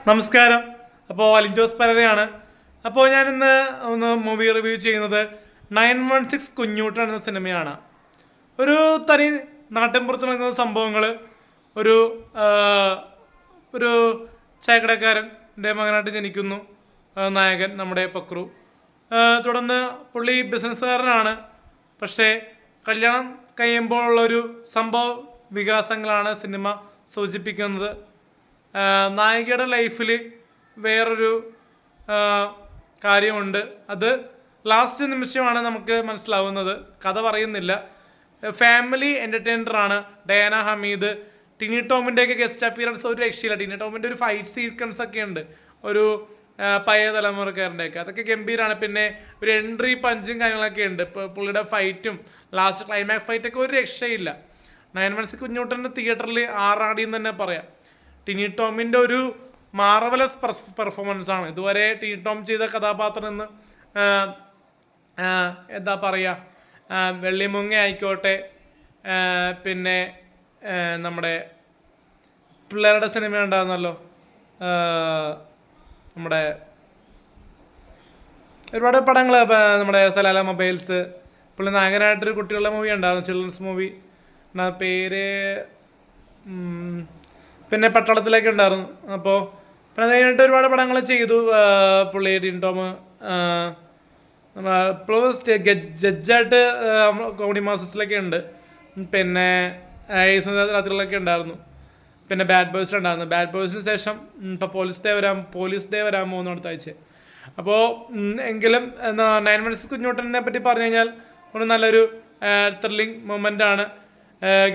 നമസ്കാരം. അപ്പോൾ അലിൻ ജോസ് പരതയാണ്. അപ്പോൾ ഞാനിന്ന് ഒന്ന് മൂവി റിവ്യൂ ചെയ്യുന്നത് 916 കുഞ്ഞൂട്ടൻ എന്ന സിനിമയാണ്. ഒരു തനി നാട്ടിൻപുറത്ത് നടക്കുന്ന സംഭവങ്ങൾ, ഒരു ഒരു ചായക്കടക്കാരൻ്റെ മകനായിട്ട് ജനിക്കുന്നു നായകൻ നമ്മുടെ പക്രു. തുടർന്ന് പുള്ളി ബിസിനസ്സുകാരനാണ്. പക്ഷേ കല്യാണം കഴിയുമ്പോഴുള്ളൊരു സംഭവ വികാസങ്ങളാണ് സിനിമ സൂചിപ്പിക്കുന്നത്. നായികയുടെ ലൈഫിൽ വേറൊരു കാര്യമുണ്ട്. അത് ലാസ്റ്റ് നിമിഷമാണ് നമുക്ക് മനസ്സിലാവുന്നത്. കഥ പറയുന്നില്ല. ഫാമിലി എൻ്റർടൈനറാണ് ഡയാന ഹമീദ്. ടിനി ടോമിൻ്റെയൊക്കെ ഗസ്റ്റ് അപ്പിയറൻസ് ഒരു രക്ഷയില്ല. ടിനി ടോമിൻ്റെ ഒരു ഫൈറ്റ് സീക്വൻസ് ഒക്കെ ഉണ്ട്, ഒരു പഴയ തലമുറക്കാരൻ്റെയൊക്കെ. അതൊക്കെ ഗംഭീരമാണ്. പിന്നെ ഒരു എൻട്രി പഞ്ചും കാര്യങ്ങളൊക്കെ ഉണ്ട്. ഇപ്പോൾ പുള്ളിയുടെ ഫൈറ്റും ലാസ്റ്റ് ക്ലൈമാക്സ് ഫൈറ്റൊക്കെ ഒരു രക്ഷയില്ല. 916 കുഞ്ഞൂട്ടൻ്റെ തിയേറ്ററിൽ ആറാടിയെന്ന് തന്നെ പറയാം. ടിനി ടോമിൻ്റെ ഒരു മാർവലസ് പെർഫോമൻസ് ആണ്. ഇതുവരെ ടിനി ടോം ചെയ്ത കഥാപാത്രം എന്ന് എന്താ പറയുക, വെള്ളിമുങ്ങ ആയിക്കോട്ടെ, പിന്നെ നമ്മുടെ പിള്ളേരുടെ സിനിമ ഉണ്ടാകുന്നല്ലോ, നമ്മുടെ ഒരുപാട് പടങ്ങൾ, നമ്മുടെ സലാല മൊബൈൽസ്, പുള്ളി നായകനായിട്ടൊരു കുട്ടികളുടെ മൂവി ഉണ്ടായിരുന്നു, ചിൽഡ്രൻസ് മൂവി, പേര് പിന്നെ പട്ടാളത്തിലൊക്കെ ഉണ്ടായിരുന്നു. അപ്പോൾ പിന്നെ അത് കഴിഞ്ഞിട്ട് ഒരുപാട് പടങ്ങൾ ചെയ്തു പുള്ളി ടിനി ടോം. ഇപ്പോൾ ജഡ്ജായിട്ട് കോമഡി മാസ്റ്റേഴ്സിലൊക്കെ ഉണ്ട്. പിന്നെ രാത്രികളൊക്കെ ഉണ്ടായിരുന്നു. പിന്നെ ബാഡ് ബോയ്സിലുണ്ടായിരുന്നു. ബാഡ് ബോയ്സിന് ശേഷം ഇപ്പോൾ പോലീസ് ഡേ വരാൻ പോകുന്നു അടുത്ത ആഴ്ച. അപ്പോൾ എങ്കിലും 916 കുഞ്ഞൂട്ടനെ പറ്റി പറഞ്ഞു കഴിഞ്ഞാൽ ഒരു നല്ലൊരു ത്രില്ലിങ് മൊമെൻ്റ് ആണ്.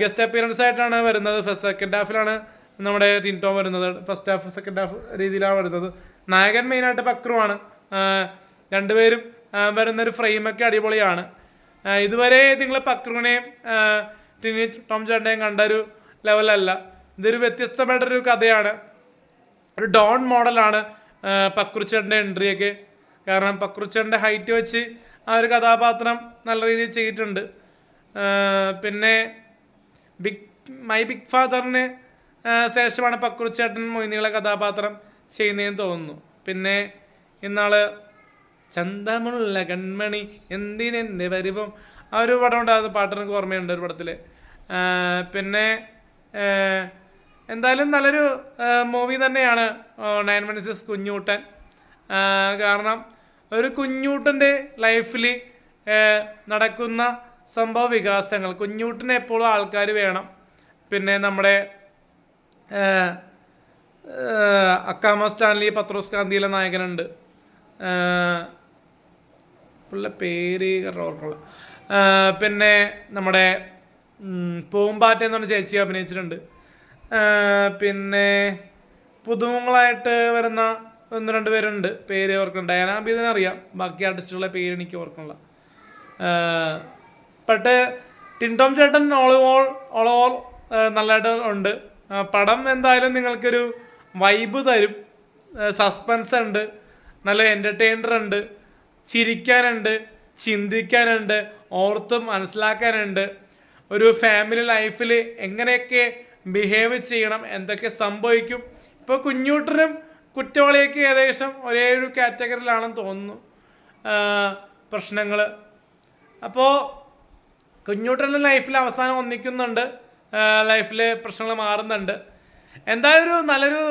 ഗസ്റ്റ് അപ്പിയറൻസ് ആയിട്ടാണ് വരുന്നത്. സെക്കൻഡ് ഹാഫിലാണ് നമ്മുടെ ടിനി ടോം വരുന്നത്. ഫസ്റ്റ് ഹാഫ് സെക്കൻഡ് ഹാഫ് രീതിയിലാണ് വരുന്നത്. നായകൻ മെയിനായിട്ട് പക്രുവാണ്. രണ്ടുപേരും വരുന്നൊരു ഫ്രെയിമൊക്കെ അടിപൊളിയാണ്. ഇതുവരെ നിങ്ങൾ പക്രുവിനെയും ടിനി ടോം ചേട്ടനെയും കണ്ട ഒരു ലെവലല്ല. ഇതൊരു വ്യത്യസ്തമായിട്ടൊരു കഥയാണ്. ഒരു ഡോൺ മോഡലാണ് പക്രുച്ചേട്ടൻ്റെ എൻട്രിയൊക്കെ. കാരണം പക്രുച്ചേട്ടൻ്റെ ഹൈറ്റ് വെച്ച് ആ ഒരു കഥാപാത്രം നല്ല രീതിയിൽ ചെയ്തിട്ടുണ്ട്. പിന്നെ മൈ ബിഗ് ഫാദറിന് ശേഷമാണ് പക്രുച്ചേട്ടൻ മൊയ്നികളെ കഥാപാത്രം ചെയ്യുന്നതെന്ന് തോന്നുന്നു. പിന്നെ ഇന്നാള് ചന്തമുള്ള കൺമണി എന്തിനെൻ്റെ പരിവം, ആ ഒരു പടം ഉണ്ടായിരുന്നു, പാട്ടെനിക്ക് ഓർമ്മയുണ്ട് ഒരു പടത്തിൽ. പിന്നെ എന്തായാലും നല്ലൊരു മൂവി തന്നെയാണ് 916 കുഞ്ഞൂട്ടൻ. കാരണം ഒരു കുഞ്ഞൂട്ടൻ്റെ ലൈഫിൽ നടക്കുന്ന സംഭവ വികാസങ്ങൾ, കുഞ്ഞൂട്ടന് എപ്പോഴും ആൾക്കാർ വേണം. പിന്നെ നമ്മുടെ അക്കാമ സ്റ്റാൻലി പത്രോസ് ഗാന്ധിയിലെ നായകനുണ്ട്, പുള്ളിയുടെ പേര് ഓർക്കുള്ള. പിന്നെ നമ്മുടെ പൂമ്പാറ്റ എന്ന് പറഞ്ഞ ചേച്ചി അഭിനയിച്ചിട്ടുണ്ട്. പിന്നെ പുതുമുങ്ങളായിട്ട് വരുന്ന 1-2 പേരുണ്ട്, പേര് ഓർക്കണം. ഡയാന ഹമീദിനെ അറിയാം, ബാക്കി ആർട്ടിസ്റ്റുകളുടെ പേര് എനിക്ക് ഓർക്കണില്ല. ബട്ട് ടിനി ടോം ചേട്ടൻ ഓൾ നല്ലതായിട്ട് ഉണ്ട്. പടം എന്തായാലും നിങ്ങൾക്കൊരു വൈബ് തരും. സസ്പെൻസ് ഉണ്ട്, നല്ല എൻ്റർടൈനർ ഉണ്ട്, ചിരിക്കാനുണ്ട്, ചിന്തിക്കാനുണ്ട്, ഓർത്ത് മനസ്സിലാക്കാനുണ്ട്. ഒരു ഫാമിലി ലൈഫിൽ എങ്ങനെയൊക്കെ ബിഹേവ് ചെയ്യണം, എന്തൊക്കെ സംഭവിക്കും. ഇപ്പോൾ കുഞ്ഞൂട്ടനും കുറ്റവാളിയൊക്കെ ഏകദേശം ഒരേ ഒരു കാറ്റഗറിയിലാണെന്ന് തോന്നുന്നു പ്രശ്നങ്ങൾ. അപ്പോൾ കുഞ്ഞൂട്ടൻ്റെ ലൈഫിൽ അവസാനം ഒന്നിക്കുന്നുണ്ട്, ലൈഫിൽ പ്രശ്നങ്ങൾ മാറുന്നുണ്ട്. എന്തായാലും ഒരു നല്ലൊരു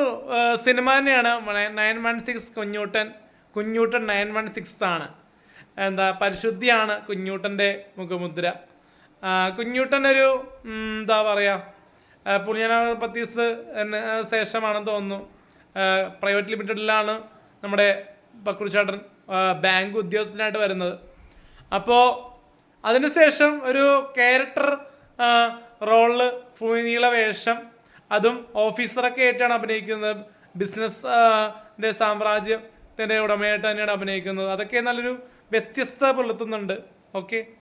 സിനിമ തന്നെയാണ് 916 കുഞ്ഞൂട്ടൻ 916 ആണ്. പരിശുദ്ധിയാണ് കുഞ്ഞൂട്ടൻ്റെ മുഖമുദ്ര. കുഞ്ഞൂട്ടനൊരു എന്താ പറയുക, പുണ്യനാപത്തീസ് ശേഷമാണെന്ന് തോന്നുന്നു പ്രൈവറ്റ് ലിമിറ്റഡിലാണ് നമ്മുടെ പക്രുചേട്ടൻ ബാങ്ക് ഉദ്യോഗസ്ഥനായിട്ട് വരുന്നത്. അപ്പോൾ അതിനുശേഷം ഒരു ക്യാരക്ടർ റോളിൽ നീള വേഷം, അതും ഓഫീസറൊക്കെ ആയിട്ടാണ് അഭിനയിക്കുന്നത്. ബിസിനസ്സിൻ്റെ സാമ്രാജ്യത്തിൻ്റെ ഉടമയായിട്ട് തന്നെയാണ് അഭിനയിക്കുന്നത്. അതൊക്കെ നല്ലൊരു വ്യത്യസ്തത പുലർത്തുന്നുണ്ട്. ഓക്കെ.